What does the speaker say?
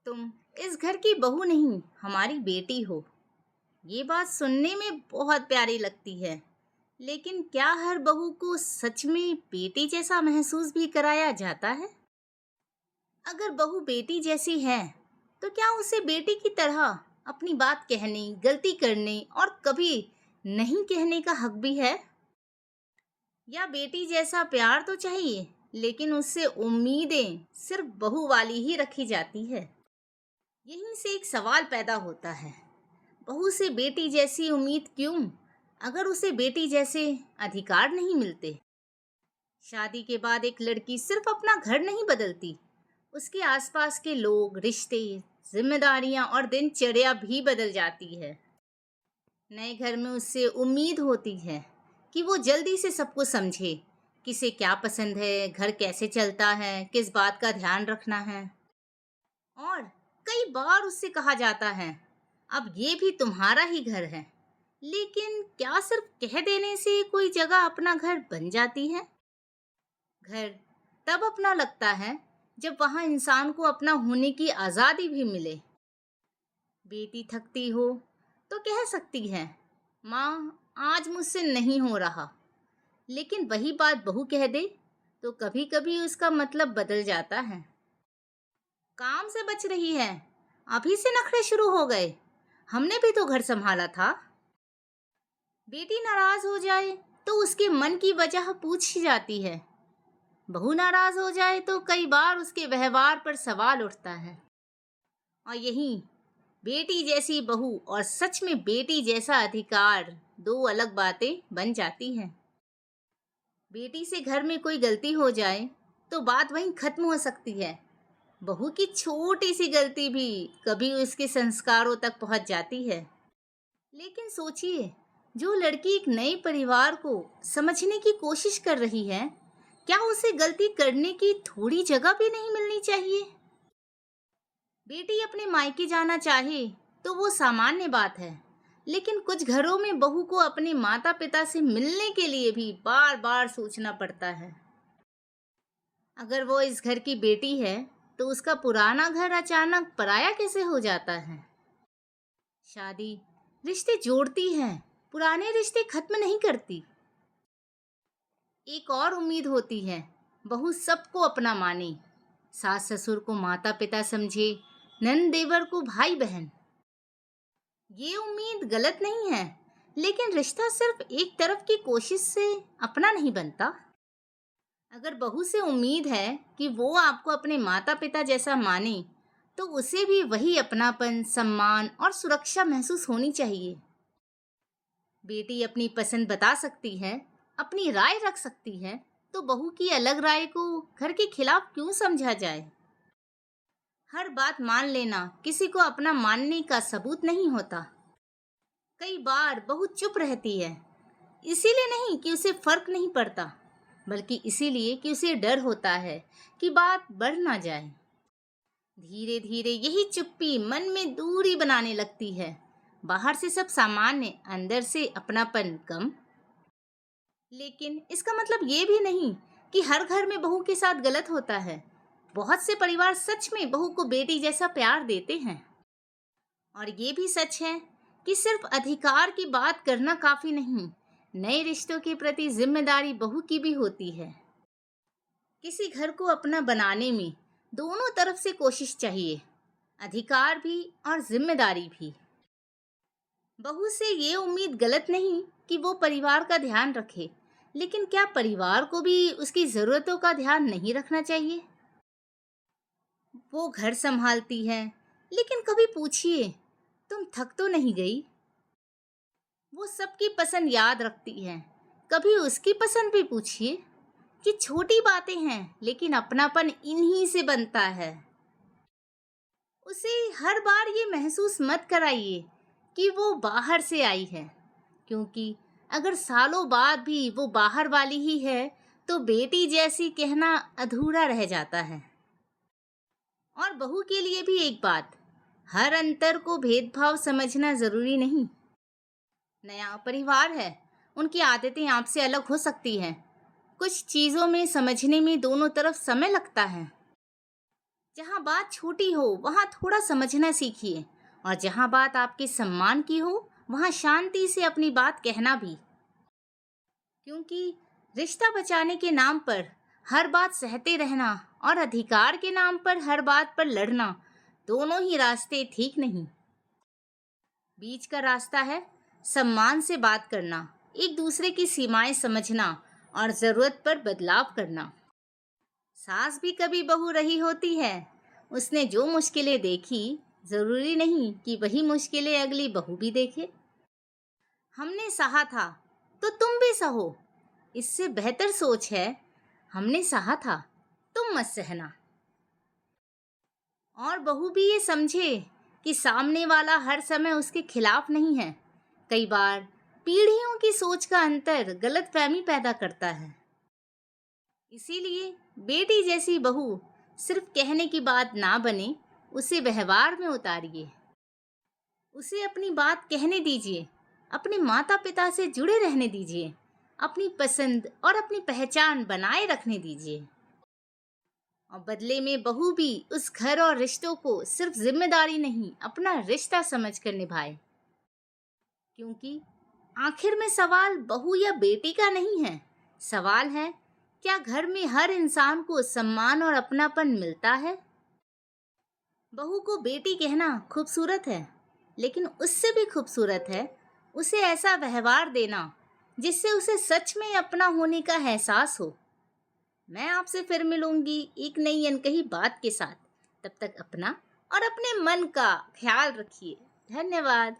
तुम इस घर की बहू नहीं, हमारी बेटी हो। ये बात सुनने में बहुत प्यारी लगती है। लेकिन क्या हर बहू को सच में बेटी जैसा महसूस भी कराया जाता है? अगर बहू बेटी जैसी है, तो क्या उसे बेटी की तरह अपनी बात कहने, गलती करने और कभी नहीं कहने का हक भी है? या बेटी जैसा प्यार तो चाहिए, लेकिन उससे उम्मीदें सिर्फ बहू वाली ही रखी जाती है? यहीं से एक सवाल पैदा होता है, बहू से बेटी जैसी उम्मीद क्यों, अगर उसे बेटी जैसे अधिकार नहीं मिलते? शादी के बाद एक लड़की सिर्फ अपना घर नहीं बदलती, उसके आसपास के लोग, रिश्ते, जिम्मेदारियां और दिनचर्या भी बदल जाती है। नए घर में उससे उम्मीद होती है कि वो जल्दी से सबको समझे, किसे क्या पसंद है, घर कैसे चलता है, किस बात का ध्यान रखना है। और कई बार उससे कहा जाता है, अब ये भी तुम्हारा ही घर है। लेकिन क्या सिर्फ कह देने से कोई जगह अपना घर बन जाती है? घर तब अपना लगता है जब वहां इंसान को अपना होने की आजादी भी मिले। बेटी थकती हो तो कह सकती है, माँ आज मुझसे नहीं हो रहा। लेकिन वही बात बहू कह दे तो कभी कभी उसका मतलब बदल जाता है। काम से बच रही है, अभी से नखरे शुरू हो गए, हमने भी तो घर संभाला था। बेटी नाराज हो जाए तो उसके मन की वजह पूछी जाती है। बहू नाराज हो जाए तो कई बार उसके व्यवहार पर सवाल उठता है। और यही बेटी जैसी बहू और सच में बेटी जैसा अधिकार दो अलग बातें बन जाती हैं। बेटी से घर में कोई गलती हो जाए तो बात वहीं खत्म हो सकती है। बहू की छोटी सी गलती भी कभी उसके संस्कारों तक पहुंच जाती है। लेकिन सोचिए, जो लड़की एक नए परिवार को समझने की कोशिश कर रही है, क्या उसे गलती करने की थोड़ी जगह भी नहीं मिलनी चाहिए? बेटी अपने मायके जाना चाहे तो वो सामान्य बात है, लेकिन कुछ घरों में बहू को अपने माता पिता से मिलने के लिए भी बार बार सोचना पड़ता है। अगर वो इस घर की बेटी है, तो उसका पुराना घर अचानक पराया कैसे हो जाता है? शादी रिश्ते जोड़ती है, पुराने रिश्ते खत्म नहीं करती। एक और उम्मीद होती है, बहू सबको अपना माने, सास ससुर को माता पिता समझे, नंद देवर को भाई बहन। ये उम्मीद गलत नहीं है, लेकिन रिश्ता सिर्फ एक तरफ की कोशिश से अपना नहीं बनता। अगर बहू से उम्मीद है कि वो आपको अपने माता पिता जैसा माने, तो उसे भी वही अपनापन, सम्मान और सुरक्षा महसूस होनी चाहिए। बेटी अपनी पसंद बता सकती है, अपनी राय रख सकती है, तो बहू की अलग राय को घर के खिलाफ क्यों समझा जाए? हर बात मान लेना किसी को अपना मानने का सबूत नहीं होता। कई बार बहू चुप रहती है, इसीलिए नहीं कि उसे फर्क नहीं पड़ता, बल्कि इसीलिए कि उसे डर होता है कि बात बढ़ ना जाए। धीरे धीरे यही चुप्पी मन में दूरी बनाने लगती है। बाहर से सब सामान्य, अंदर से अपनापन कम। लेकिन इसका मतलब ये भी नहीं कि हर घर में बहू के साथ गलत होता है। बहुत से परिवार सच में बहू को बेटी जैसा प्यार देते हैं। और ये भी सच है कि सिर्फ अधिकार की बात करना काफी नहीं, नए रिश्तों के प्रति जिम्मेदारी बहू की भी होती है। किसी घर को अपना बनाने में दोनों तरफ से कोशिश चाहिए, अधिकार भी और जिम्मेदारी भी। बहू से ये उम्मीद गलत नहीं कि वो परिवार का ध्यान रखे, लेकिन क्या परिवार को भी उसकी जरूरतों का ध्यान नहीं रखना चाहिए? वो घर संभालती है, लेकिन कभी पूछिए, तुम थक तो नहीं गई? वो सबकी पसंद याद रखती है, कभी उसकी पसंद भी पूछिए। कि छोटी बातें हैं, लेकिन अपनापन इन्हीं से बनता है। उसे हर बार ये महसूस मत कराइए कि वो बाहर से आई है, क्योंकि अगर सालों बाद भी वो बाहर वाली ही है, तो बेटी जैसी कहना अधूरा रह जाता है। और बहू के लिए भी एक बात, हर अंतर को भेदभाव समझना जरूरी नहीं। नया परिवार है, उनकी आदतें आपसे अलग हो सकती हैं। कुछ चीजों में समझने में दोनों तरफ समय लगता है। जहाँ बात छोटी हो वहाँ थोड़ा समझना सीखिए, और जहाँ बात आपके सम्मान की हो वहाँ शांति से अपनी बात कहना भी। क्योंकि रिश्ता बचाने के नाम पर हर बात सहते रहना और अधिकार के नाम पर हर बात पर लड़ना, दोनों ही रास्ते ठीक नहीं। बीच का रास्ता है सम्मान से बात करना, एक दूसरे की सीमाएं समझना और जरूरत पर बदलाव करना। सास भी कभी बहू रही होती है। उसने जो मुश्किलें देखी, जरूरी नहीं कि वही मुश्किलें अगली बहू भी देखे। हमने सहा था तो तुम भी सहो, इससे बेहतर सोच है हमने सहा था तुम मत सहना। और बहू भी ये समझे कि सामने वाला हर समय उसके खिलाफ नहीं है। कई बार पीढ़ियों की सोच का अंतर गलतफहमी पैदा करता है। इसीलिए बेटी जैसी बहू सिर्फ कहने की बात ना बने, उसे व्यवहार में उतारिए। उसे अपनी बात कहने दीजिए, अपने माता पिता से जुड़े रहने दीजिए, अपनी पसंद और अपनी पहचान बनाए रखने दीजिए। और बदले में बहू भी उस घर और रिश्तों को सिर्फ जिम्मेदारी नहीं, अपना रिश्ता समझकर निभाए। क्योंकि आखिर में सवाल बहू या बेटी का नहीं है, सवाल है क्या घर में हर इंसान को सम्मान और अपनापन मिलता है। बहू को बेटी कहना खूबसूरत है, लेकिन उससे भी खूबसूरत है उसे ऐसा व्यवहार देना जिससे उसे सच में अपना होने का एहसास हो। मैं आपसे फिर मिलूंगी एक नई अनकही बात के साथ। तब तक अपना और अपने मन का ख्याल रखिए। धन्यवाद।